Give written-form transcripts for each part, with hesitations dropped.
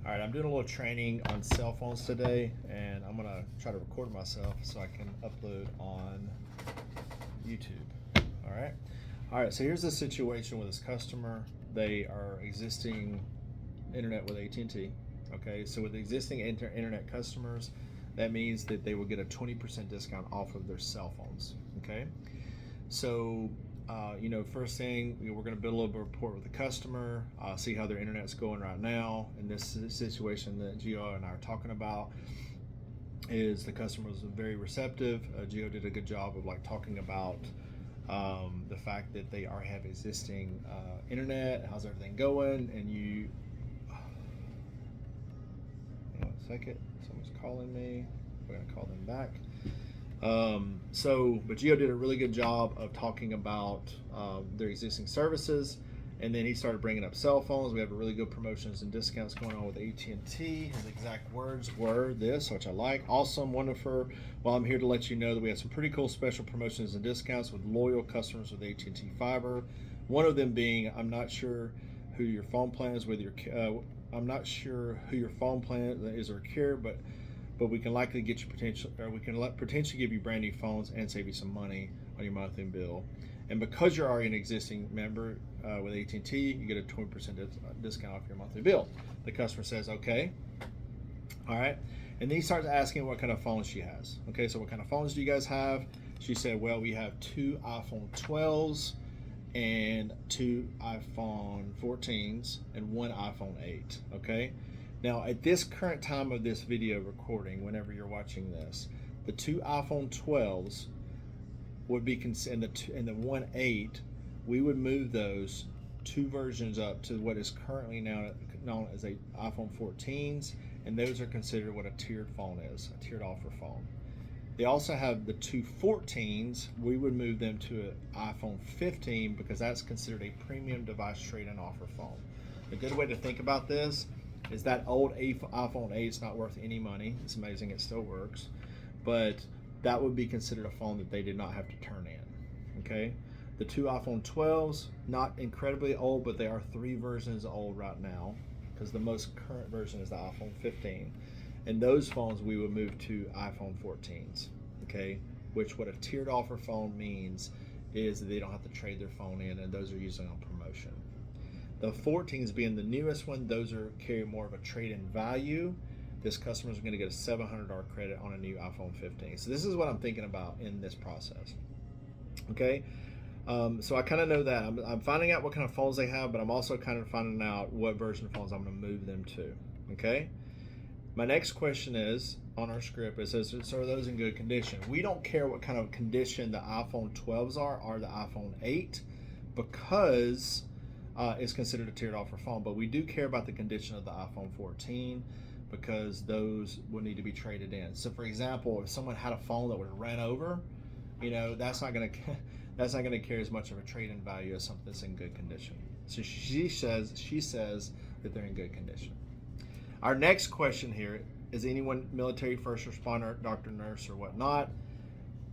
All right, I'm doing a little training on cell phones today, and I'm gonna try to record myself so I can upload on YouTube. All right. So here's the situation with this customer. They are existing internet with AT&T. Okay, so with existing internet customers, that means that they will get a 20% discount off of their cell phones. Okay, so first thing, we're going to build a little bit of rapport with the customer, see how their internet's going right now. In this situation that Gio and I are talking about, is the customer was very receptive. Gio did a good job of talking about the fact that they have existing internet. How's everything going? And hang on a second, someone's calling me. We're going to call them back. But Gio did a really good job of talking about their existing services, and then he started bringing up cell phones. We have really good promotions and discounts going on with AT&T. His exact words were this, which I like: awesome, wonderful. Well, I'm here to let you know that we have some pretty cool special promotions and discounts with loyal customers with AT&T Fiber. One of them being, I'm not sure who your phone plan is with your. I'm not sure who your phone plan is or care, but we can likely get you potentially give you brand new phones and save you some money on your monthly bill. And because you're already an existing member with AT&T, you get a 20% discount off your monthly bill. The customer says, okay, all right. And then he starts asking what kind of phones she has. Okay, so what kind of phones do you guys have? She said, well, we have 2 iPhone 12s and 2 iPhone 14s and 1 iPhone 8. Okay. Now, at this current time of this video recording, whenever you're watching this, the 2 iPhone 12s would be and the 1 8, we would move those 2 versions up to what is currently now known as a iPhone 14s, and those are considered what a tiered phone is, a tiered offer phone. They also have the 2 14s. We would move them to an iPhone 15 because that's considered a premium device trade-in offer phone. A good way to think about this is that old iPhone 8 is not worth any money. It's amazing it still works, but that would be considered a phone that they did not have to turn in. Okay, the 2 iPhone 12s, not incredibly old, but they are 3 versions old right now, because the most current version is the iPhone 15, and those phones we would move to iPhone 14s. Okay, which what a tiered offer phone means is that they don't have to trade their phone in, and those are usually on promotion. The 14s being the newest one, those carry more of a trade-in value. This customer is going to get a $700 credit on a new iPhone 15. So this is what I'm thinking about in this process. Okay, so I kind of know that. I'm finding out what kind of phones they have, but I'm also kind of finding out what version of phones I'm going to move them to. Okay, my next question is on our script. It says, so are those in good condition? We don't care what kind of condition the iPhone 12s are or the iPhone 8, because is considered a tiered offer phone, but we do care about the condition of the iPhone 14 because those will need to be traded in. So, for example, if someone had a phone that was ran over, that's not going to carry as much of a trade-in value as something that's in good condition. So she says that they're in good condition. Our next question here is: anyone military, first responder, doctor, nurse, or whatnot?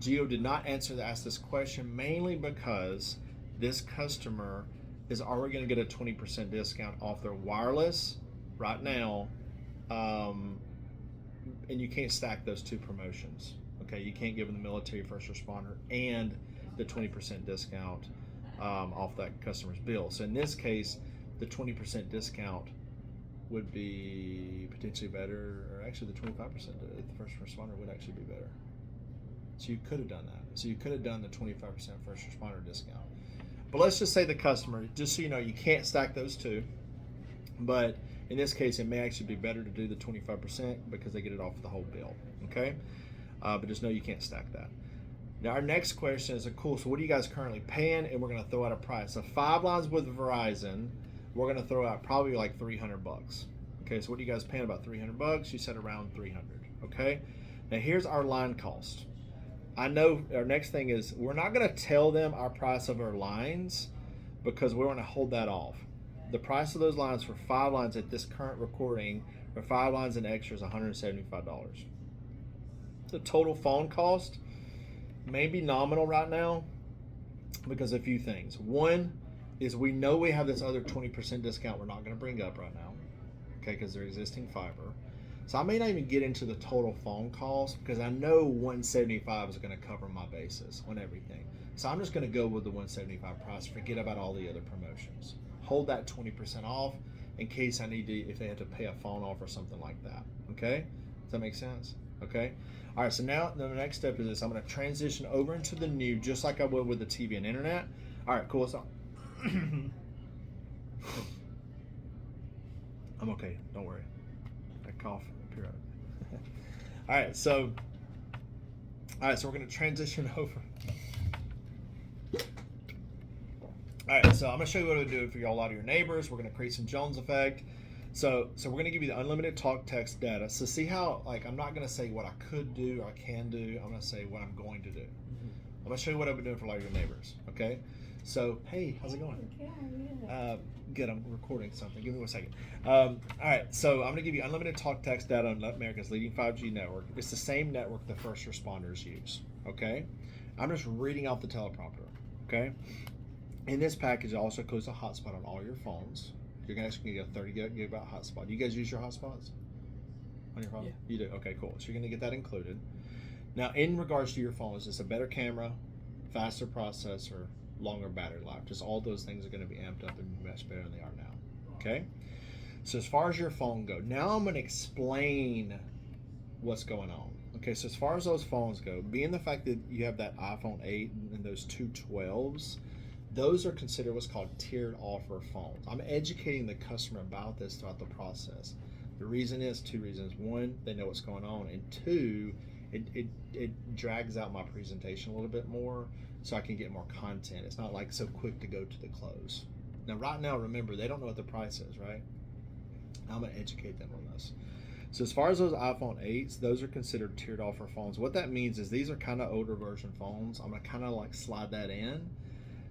Gio did not ask this question, mainly because this customer is already going to get a 20% discount off their wireless right now, and you can't stack those 2 promotions. Okay, you can't give them the military, first responder, and the 20% discount off that customer's bill. So in this case, the 20% discount would be potentially better, or actually the 25% the first responder would actually be better. So you could have done that. So you could have done the 25% first responder discount. But let's just say the customer, just so you know, you can't stack those 2. But in this case, it may actually be better to do the 25% because they get it off the whole bill. Okay? But just know you can't stack that. Now, our next question is, cool, so what are you guys currently paying? And we're going to throw out a price. So 5 lines with Verizon, we're going to throw out probably like $300. Okay, so what are you guys paying? About $300? You said around $300. Okay? Now, here's our line cost. I know our next thing is we're not going to tell them our price of our lines because we want to hold that off. The price of those lines for 5 lines at this current recording for 5 lines and extra is $175. The total phone cost may be nominal right now because of a few things. One is we know we have this other 20% discount we're not going to bring up right now. okay, because they're existing fiber. So I may not even get into the total phone cost because I know 175 is going to cover my bases on everything. So I'm just going to go with the 175 price. Forget about all the other promotions. Hold that 20% off in case I need to, if they have to pay a phone off or something like that. Okay? Does that make sense? Okay? All right, so now the next step is this. I'm going to transition over into the new, just like I would with the TV and internet. All right, cool. So I'm okay. Don't worry. I cough. All right, so we're going to transition over. All right, so I'm going to show you what we do for a lot of your neighbors. We're going to create some Jones effect. So we're going to give you the unlimited talk text data. So see how, like, I'm not going to say what I could do or I can do. I'm going to say what I'm going to do. I'm going to show you what I've been doing for a lot of your neighbors. Okay. So, hey, how's it going? Good. I'm recording something. Give me 1 second. All right. So I'm going to give you unlimited talk text data on America's leading 5G network. It's the same network the first responders use. Okay. I'm just reading off the teleprompter. Okay. In this package, it also includes a hotspot on all your phones. You're going to get a 30 gigabyte hotspot. Do you guys use your hotspots on your phone? Yeah. You do? Okay, cool. So you're going to get that included. Now, in regards to your phones, it's a better camera, faster processor, longer battery life. Just all those things are going to be amped up and much better than they are now. Okay? So as far as your phone go, now I'm going to explain what's going on. Okay, so as far as those phones go, being the fact that you have that iPhone 8 and those two 12s, those are considered what's called tiered offer phones. I'm educating the customer about this throughout the process. The reason is two reasons. One, they know what's going on, and two, it drags out my presentation a little bit more so I can get more content. It's not like so quick to go to the close. Now, right now, remember, they don't know what the price is, right? I'm going to educate them on this. So as far as those iPhone 8s, those are considered tiered offer phones. What that means is these are kind of older version phones. I'm going to kind of like slide that in.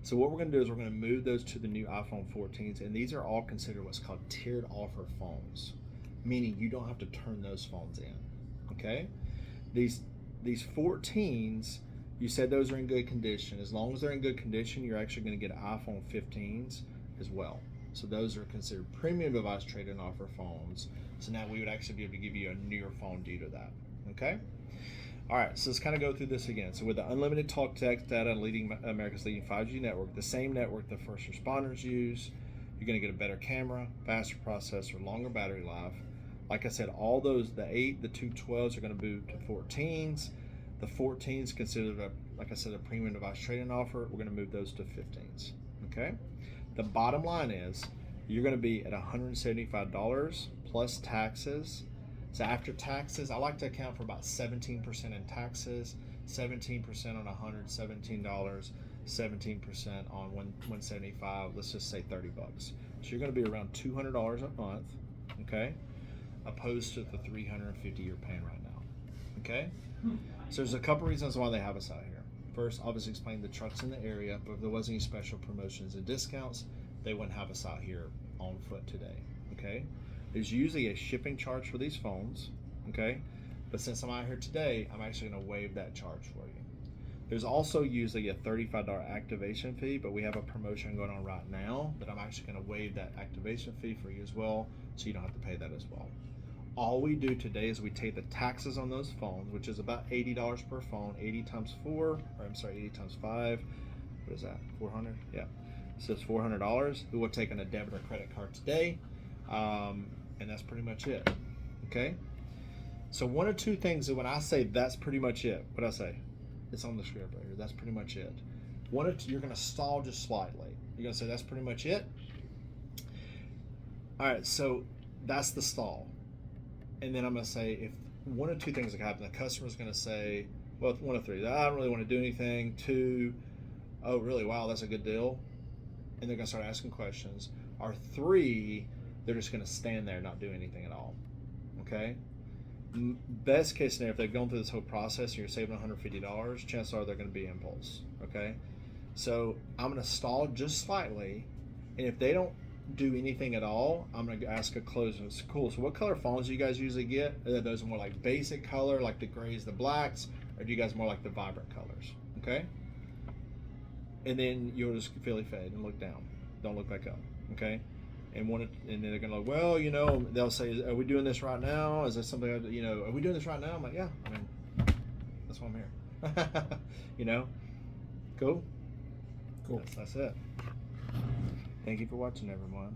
So what we're going to do is we're going to move those to the new iPhone 14s, and these are all considered what's called tiered offer phones, meaning you don't have to turn those phones in. Okay? These 14s, you said those are in good condition. As long as they're in good condition, you're actually going to get iPhone 15s as well. So those are considered premium device trade-in offer phones. So now we would actually be able to give you a newer phone due to that. Okay? All right, so let's kind of go through this again. So with the unlimited talk text data on America's leading 5G network, the same network the first responders use, you're going to get a better camera, faster processor, longer battery life. Like I said, all those, the 8, the two 12s are going to move to 14s. The 14s considered, like I said, a premium device trade-in offer. We're going to move those to 15s. Okay? The bottom line is you're going to be at $175 plus taxes. So after taxes, I like to account for about 17% in taxes, 17% on $117, 17% on $175. Let's just say $30. So you're going to be around $200 a month, okay, opposed to the $350 you're paying right now, okay. So there's a couple reasons why they have us out here. First, obviously explain the trucks in the area, but if there wasn't any special promotions and discounts, they wouldn't have us out here on foot today, okay. There's usually a shipping charge for these phones, okay? But since I'm out here today, I'm actually going to waive that charge for you. There's also usually a $35 activation fee, but we have a promotion going on right now that I'm actually going to waive that activation fee for you as well, so you don't have to pay that as well. All we do today is we take the taxes on those phones, which is about $80 per phone, 80 times 80 times 5. What is that, 400? Yeah, so it's $400. We will take on a debit or credit card today. And that's pretty much it. Okay? So one or two things that when I say that's pretty much it, what I say? It's on the script right here. That's pretty much it. One or two, you're going to stall just slightly. You're going to say that's pretty much it. All right, so that's the stall. And then I'm going to say if one or two things that happen, the customer's going to say, well, one of three, I don't really want to do anything. Two, oh, really? Wow, that's a good deal. And they're going to start asking questions. Or three, they're just going to stand there and not do anything at all. Okay? Best case scenario, if they've gone through this whole process and you're saving $150, chances are they're going to be impulse. Okay? So I'm going to stall just slightly, and if they don't do anything at all, I'm going to ask a closing. It's cool. So what color phones do you guys usually get? Are those more like basic color, like the grays, the blacks, or do you guys more like the vibrant colors? Okay? And then you'll just feel fade and look down. Don't look back up. Okay? and want it, and then they're gonna like, well, you know, they'll say, are we doing this right now? Is there something, you know, are we doing this right now? I'm like, yeah, I mean, that's why I'm here. You know, cool. Cool. That's it. Thank you for watching, everyone.